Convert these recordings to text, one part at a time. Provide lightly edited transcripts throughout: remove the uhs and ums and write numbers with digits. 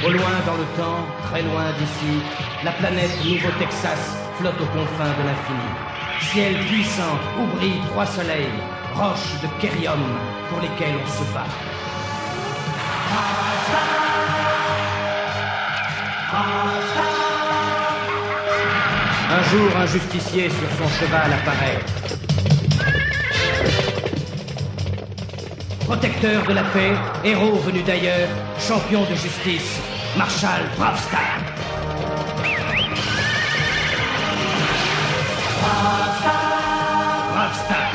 Au loin dans le temps, très loin d'ici, la planète Nouveau-Texas flotte aux confins de l'infini. Ciel puissant où brillent 3 soleils, roches de Kérium pour lesquelles on se bat. Un jour, un justicier sur son cheval apparaît. Protecteur de la paix, héros venu d'ailleurs, champion de justice, Marshal Bravestar. Bravestar. Bravestar.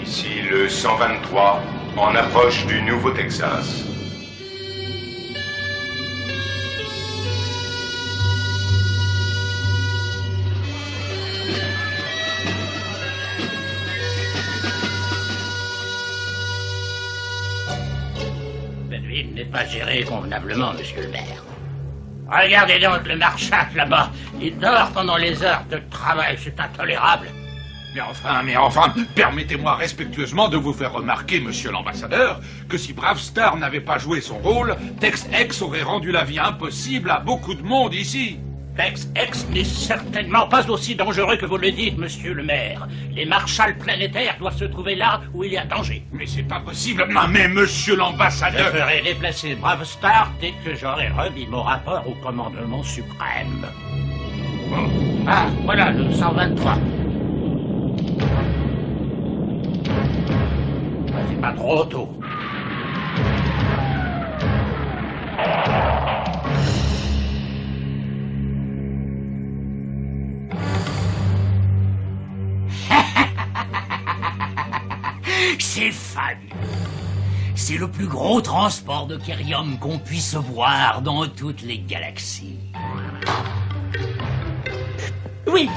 Ici le 123, en approche du Nouveau-Texas. Cette ville n'est pas gérée convenablement, monsieur le maire. Regardez donc le marchand là-bas. Il dort pendant les heures de travail, c'est intolérable. Mais enfin, permettez-moi respectueusement de vous faire remarquer, monsieur l'ambassadeur, que si Bravestar n'avait pas joué son rôle, Tex Hex aurait rendu la vie impossible à beaucoup de monde ici. Tex Hex n'est certainement pas aussi dangereux que vous le dites, monsieur le maire. Les marshals planétaires doivent se trouver là où il y a danger. Mais c'est pas possible. Non, mais monsieur l'ambassadeur... Je ferai déplacer Bravestar dès que j'aurai remis mon rapport au commandement suprême. Ah, voilà le 123. C'est pas trop tôt. C'est fabuleux. C'est le plus gros transport de Kérium qu'on puisse voir dans toutes les galaxies. Oui.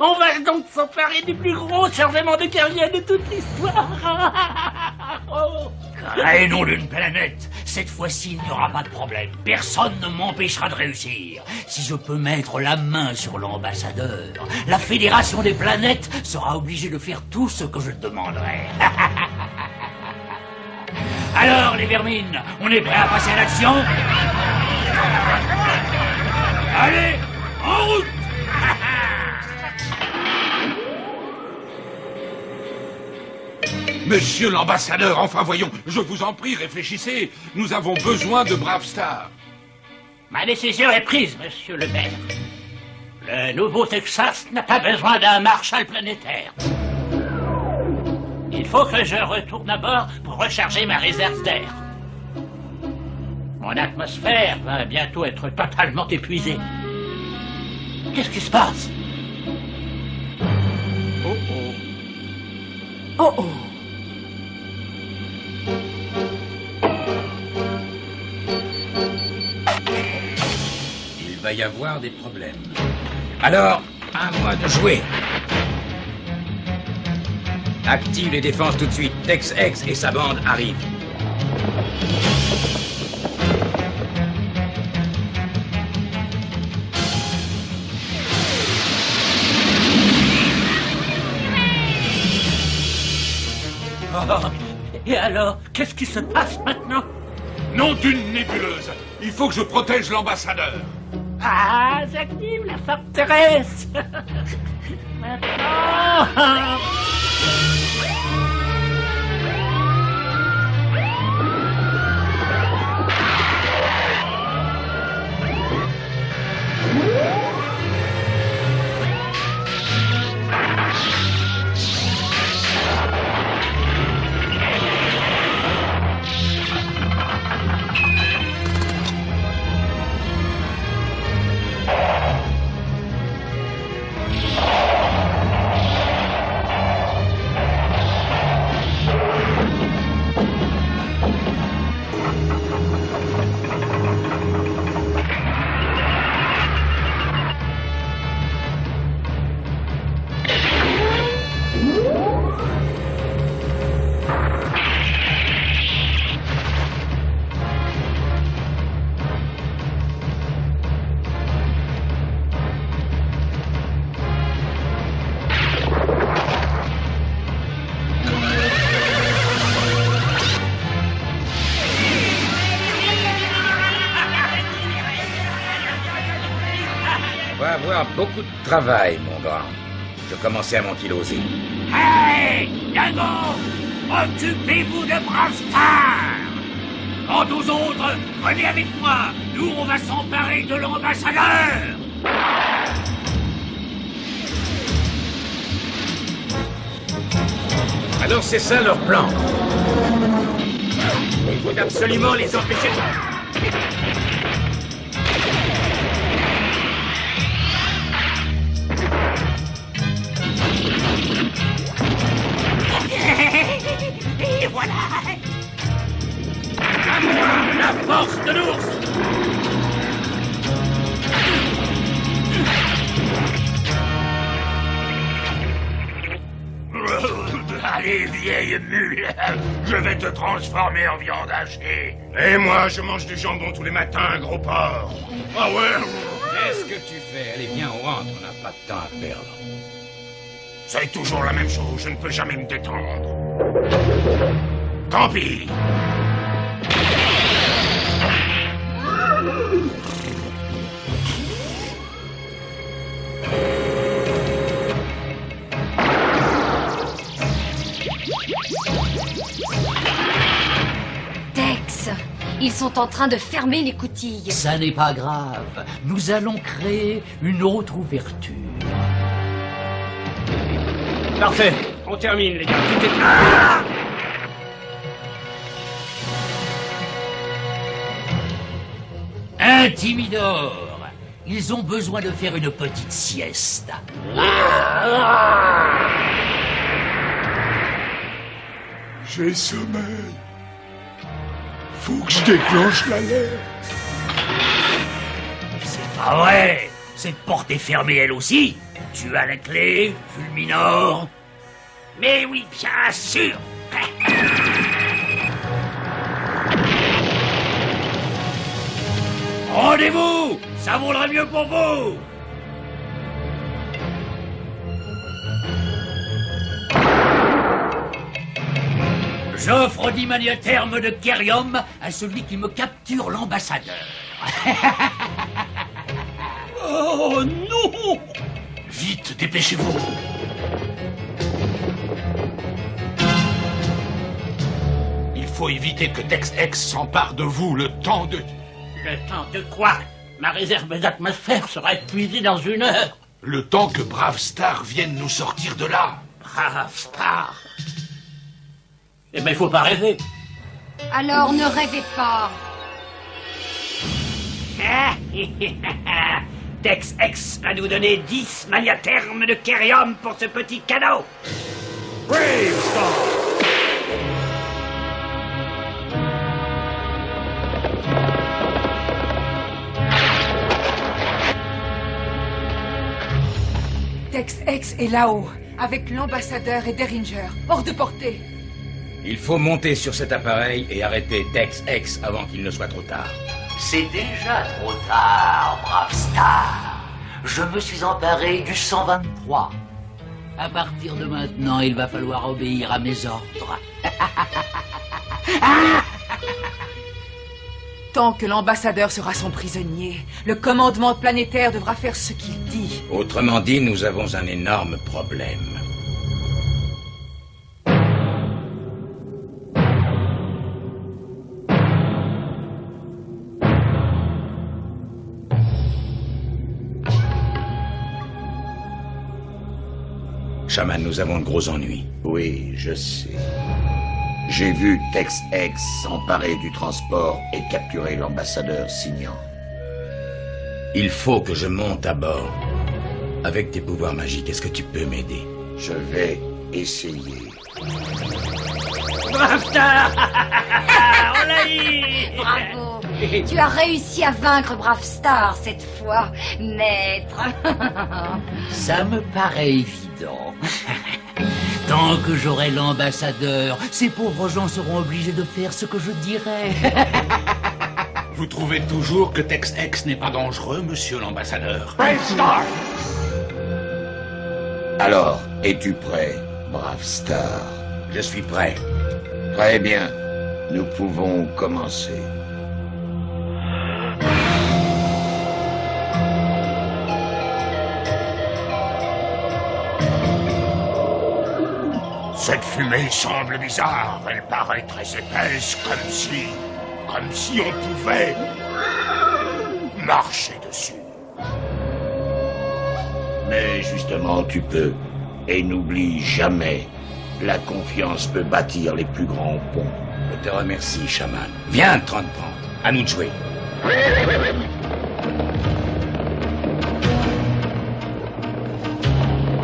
On va donc s'emparer du plus gros chargement de Kérium de toute l'histoire. Et non d'une planète. Cette fois-ci, il n'y aura pas de problème. Personne ne m'empêchera de réussir. Si je peux mettre la main sur l'ambassadeur, la Fédération des planètes sera obligée de faire tout ce que je demanderai. Alors, les vermines, on est prêts à passer à l'action? Allez, en route! Monsieur l'ambassadeur, enfin voyons, je vous en prie, réfléchissez. Nous avons besoin de Bravestar. Ma décision est prise, monsieur le maire. Le Nouveau-Texas n'a pas besoin d'un marshal planétaire. Il faut que je retourne à bord pour recharger ma réserve d'air. Mon atmosphère va bientôt être totalement épuisée. Qu'est-ce qui se passe? Oh oh. Oh oh. Il va y avoir des problèmes. Alors, à moi de jouer. Active les défenses tout de suite. Tex Hex et sa bande arrivent. Oh, et alors, qu'est-ce qui se passe maintenant? Nom d'une nébuleuse. Il faut que je protège l'ambassadeur. Ah, j'active la forteresse. Maintenant. encore beaucoup de travail, mon grand. Je commençais à m'ankyloser. Hey, Dingo, occupez-vous de Brave Star. Quant aux autres, venez avec moi. Nous, on va s'emparer de l'ambassadeur. Alors c'est ça leur plan. Il faut absolument les empêcher de... Et voilà. À moi, la force de l'ours. Allez, vieille mule, je vais te transformer en viande hachée. Et moi, je mange du jambon tous les matins, gros porc. Ah ouais? Qu'est-ce que tu fais? Allez, viens, on rentre, on n'a pas de temps à perdre. C'est toujours la même chose, je ne peux jamais me détendre. Tant pis. Tex, ils sont en train de fermer l'écoutille. Ça n'est pas grave. Nous allons créer une autre ouverture. Parfait, on termine les gars. Tout est... Intimidor, ils ont besoin de faire une petite sieste. J'ai sommeil. Faut que je déclenche l'alerte. C'est pas vrai. Cette porte est fermée elle aussi. Tu as la clé, Fulminor? Mais oui, bien sûr. Rendez-vous. Ça vaudra mieux pour vous. J'offre 10 magnéthermes de Kerium à celui qui me capture l'ambassadeur. Oh non! Vite, dépêchez-vous. Il faut éviter que Tex X s'empare de vous le temps de... Le temps de quoi? Ma réserve d'atmosphère sera épuisée dans 1 heure. Le temps que Brave Star vienne nous sortir de là. Brave Star. Eh ben, il faut pas rêver. Alors ne rêvez pas. Tex X va nous donner 10 magnéthermes de Kerium pour ce petit cadeau. Brave Star. Tex X est là-haut, avec l'ambassadeur et Derringer, hors de portée. Il faut monter sur cet appareil et arrêter Tex X avant qu'il ne soit trop tard. C'est déjà trop tard, Brave Star. Je me suis emparé du 123. À partir de maintenant, il va falloir obéir à mes ordres. Tant que l'ambassadeur sera son prisonnier, le commandement planétaire devra faire ce qu'il dit. Autrement dit, nous avons un énorme problème. Shaman, nous avons de gros ennuis. Oui, je sais. J'ai vu Tex X s'emparer du transport et capturer l'ambassadeur Signant. Il faut que je monte à bord. Avec tes pouvoirs magiques, est-ce que tu peux m'aider? Je vais essayer. Brave Star. On l'a eu. Bravo. Tu as réussi à vaincre Brave Star cette fois, maître. Ça me paraît évident. Tant que j'aurai l'ambassadeur, ces pauvres gens seront obligés de faire ce que je dirai. Vous trouvez toujours que Tex X n'est pas dangereux, monsieur l'ambassadeur? Brave Star! Alors, es-tu prêt, Brave Star? Je suis prêt. Très bien. Nous pouvons commencer. Cette fumée semble bizarre. Elle paraît très épaisse, comme si on pouvait marcher dessus. Mais justement, tu peux. Et n'oublie jamais, la confiance peut bâtir les plus grands ponts. Je te remercie, chaman. Viens, 30-30. À nous de jouer.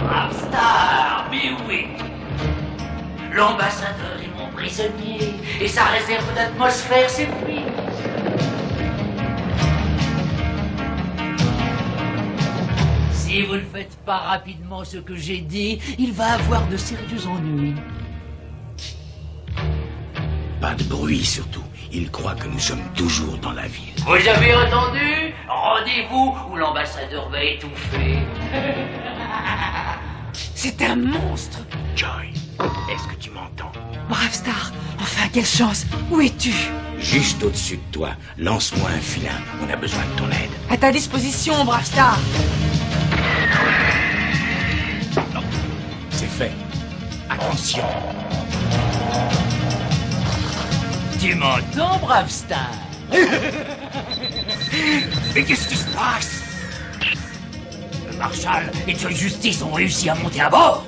Bravestar, mais oui. L'ambassadeur est mon prisonnier et sa réserve d'atmosphère s'épuise. Si vous ne faites pas rapidement ce que j'ai dit, il va avoir de sérieux ennuis. Pas de bruit, surtout. Il croit que nous sommes toujours dans la ville. Vous avez entendu? Rendez-vous où l'ambassadeur va étouffer. C'est un monstre. Joy, est-ce que tu m'entends? Bravestar, enfin, quelle chance. Où es-tu? Juste au-dessus de toi. Lance-moi un filin. On a besoin de ton aide. À ta disposition, Bravestar. Non, c'est fait. Attention. Tu m'entends, Bravestar? Mais qu'est-ce qui se passe? Le Marshal et Joy Justice ont réussi à monter à bord.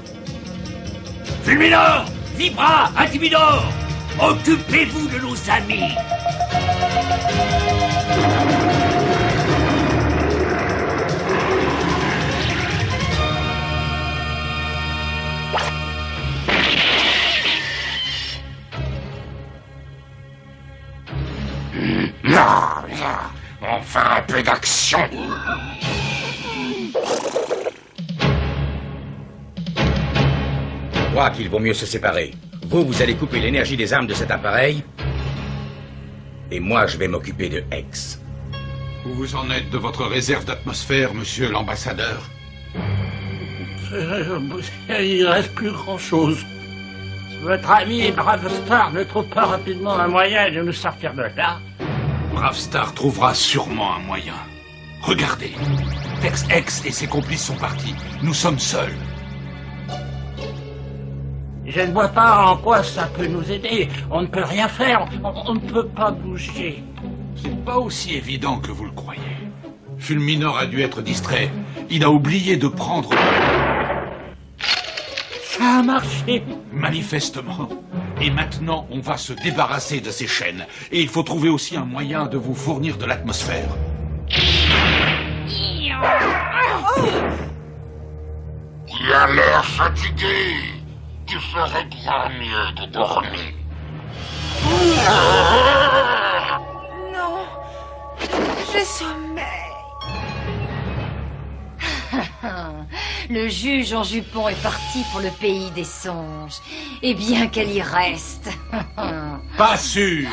Fulminor, Vibra, Intimidor, occupez-vous de nos amis. Enfin un peu d'action. Je crois qu'il vaut mieux se séparer. Vous allez couper l'énergie des armes de cet appareil. Et moi, je vais m'occuper de X. Où vous en êtes de votre réserve d'atmosphère, monsieur l'ambassadeur? Il ne reste plus grand-chose. Votre ami Bravestar ne trouve pas rapidement un moyen de nous sortir de là. Bravestar trouvera sûrement un moyen. Regardez, Tex X et ses complices sont partis. Nous sommes seuls. Je ne vois pas en quoi ça peut nous aider. On ne peut rien faire. On ne peut pas bouger. C'est pas aussi évident que vous le croyez. Fulminor a dû être distrait. Il a oublié de prendre... Ça a marché. Manifestement. Et maintenant, on va se débarrasser de ces chaînes. Et il faut trouver aussi un moyen de vous fournir de l'atmosphère. Il a l'air fatigué. Tu ferais bien mieux de dormir. Non, j'ai sommeil. Le juge en jupon est parti pour le pays des songes. Et bien qu'elle y reste. Pas sûr.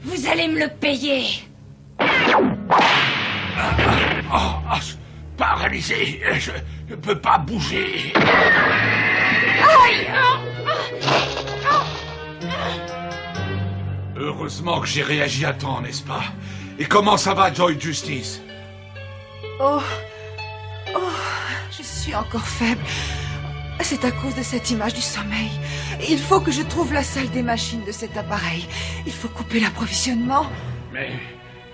Vous allez me le payer. Paralysé, je ne peux pas bouger. Heureusement que j'ai réagi à temps, n'est-ce pas? Et comment ça va, Joy Justice? Oh, je suis encore faible. C'est à cause de cette image du sommeil. Il faut que je trouve la salle des machines de cet appareil. Il faut couper l'approvisionnement. Mais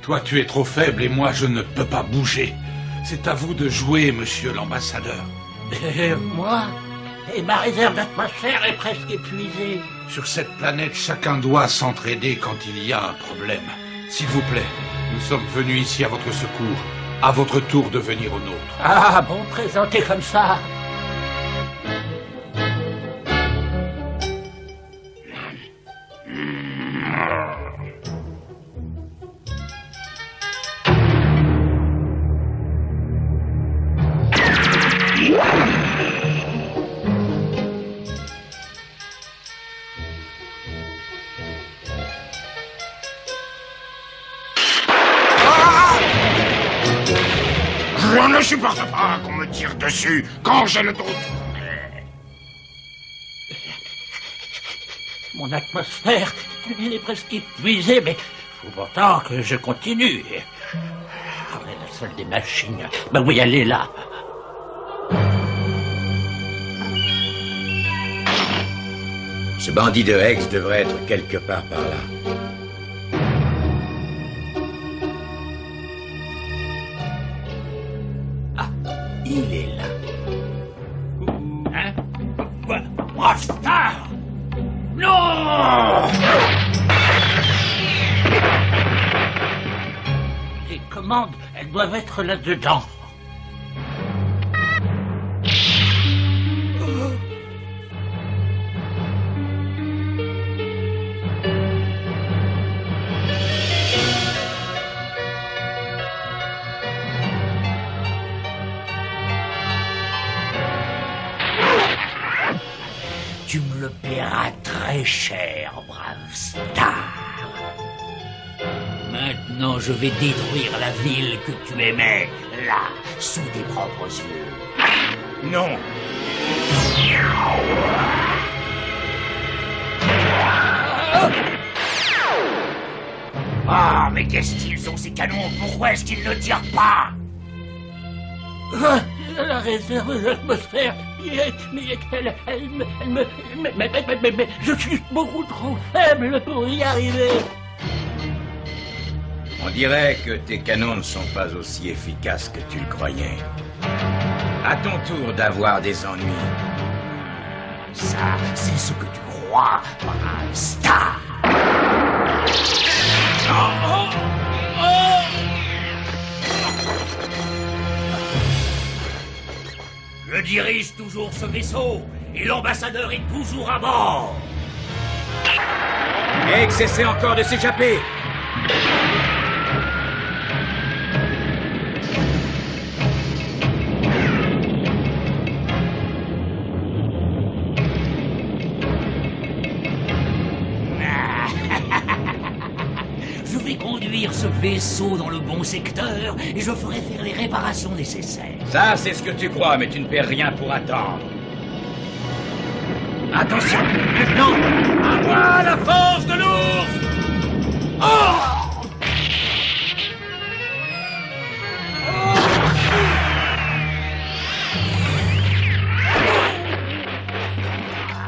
toi, tu es trop faible et moi, je ne peux pas bouger. C'est à vous de jouer, monsieur l'ambassadeur. Et moi? Et ma réserve d'atmosphère est presque épuisée. Sur cette planète, chacun doit s'entraider quand il y a un problème. S'il vous plaît, nous sommes venus ici à votre secours. À votre tour de venir au nôtre. Ah, bon, présenté comme ça. Je ne supporte pas qu'on me tire dessus quand j'ai le dos. Mon atmosphère il est presque épuisé, mais il faut pourtant que je continue. Ah, mais la salle des machines, ben oui, elle est là. Ce bandit de Hex devrait être quelque part par là. Ah, il est là. Hein? Quoi? Bravestar? Non! Les commandes, elles doivent être là-dedans. Tu me le paieras très cher, Bravestar. Maintenant, je vais détruire la ville que tu aimais, là, sous tes propres yeux. Non. Ah, mais qu'est-ce qu'ils ont, ces canons? Pourquoi est-ce qu'ils ne tirent pas? La réserve de l'atmosphère, mais je suis beaucoup trop faible pour y arriver. On dirait que tes canons ne sont pas aussi efficaces que tu le croyais. À ton tour d'avoir des ennuis. Ça, c'est ce que tu crois, Bravestar. Je dirige toujours ce vaisseau, et l'ambassadeur est toujours à bord. Hex essaie encore de s'échapper. Je vais conduire ce vaisseau dans le bon secteur et je ferai faire les réparations nécessaires. Ça, c'est ce que tu crois, mais tu ne perds rien pour attendre. Attention, maintenant, à moi la force de l'ours! Oh!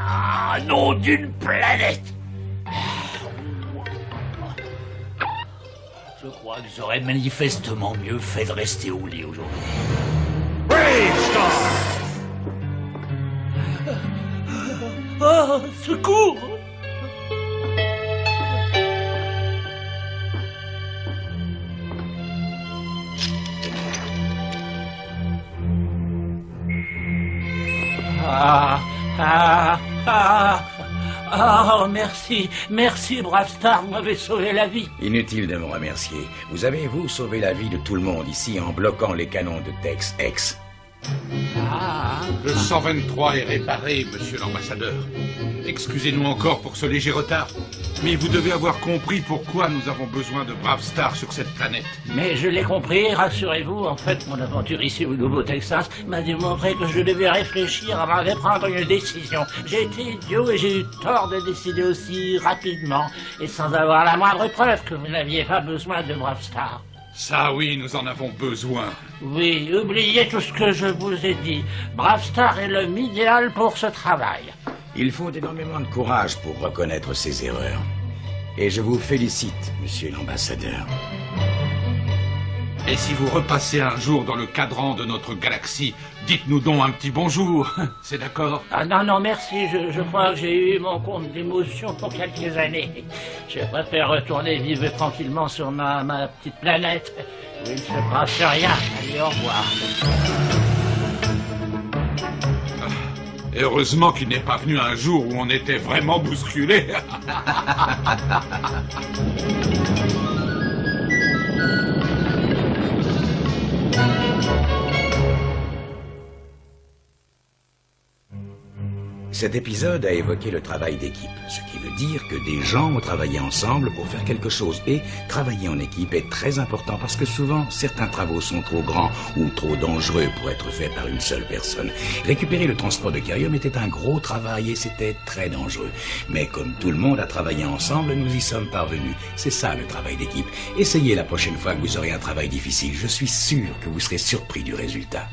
Ah, nom d'une planète! Je crois que j'aurais manifestement mieux fait de rester au lit aujourd'hui. Oh, secours! Oh, merci, Bravestar, vous m'avez sauvé la vie. Inutile de me remercier. Vous avez, vous, sauvé la vie de tout le monde ici en bloquant les canons de Tex Hex. Le 123 est réparé, monsieur l'ambassadeur. Excusez-nous encore pour ce léger retard, mais vous devez avoir compris pourquoi nous avons besoin de Bravestar sur cette planète. Mais je l'ai compris, rassurez-vous, en fait, mon aventure ici au Nouveau-Texas m'a démontré que je devais réfléchir avant de prendre une décision. J'ai été idiot et j'ai eu tort de décider aussi rapidement et sans avoir la moindre preuve que vous n'aviez pas besoin de Bravestar. Ça, oui, nous en avons besoin. Oui, oubliez tout ce que je vous ai dit. Bravestar est l'homme idéal pour ce travail. Il faut énormément de courage pour reconnaître ses erreurs. Et je vous félicite, monsieur l'ambassadeur. Et si vous repassez un jour dans le cadran de notre galaxie, dites-nous donc un petit bonjour, c'est d'accord? Ah non, merci, je crois que j'ai eu mon compte d'émotion pour quelques années. Je préfère retourner vivre tranquillement sur ma petite planète, où il ne se passe rien. Allez, au revoir. Heureusement qu'il n'est pas venu un jour où on était vraiment bousculés. Cet épisode a évoqué le travail d'équipe, ce qui veut dire que des gens ont travaillé ensemble pour faire quelque chose. Et travailler en équipe est très important parce que souvent, certains travaux sont trop grands ou trop dangereux pour être faits par une seule personne. Récupérer le transport de Kyrium était un gros travail et c'était très dangereux. Mais comme tout le monde a travaillé ensemble, nous y sommes parvenus. C'est ça le travail d'équipe. Essayez la prochaine fois que vous aurez un travail difficile. Je suis sûr que vous serez surpris du résultat.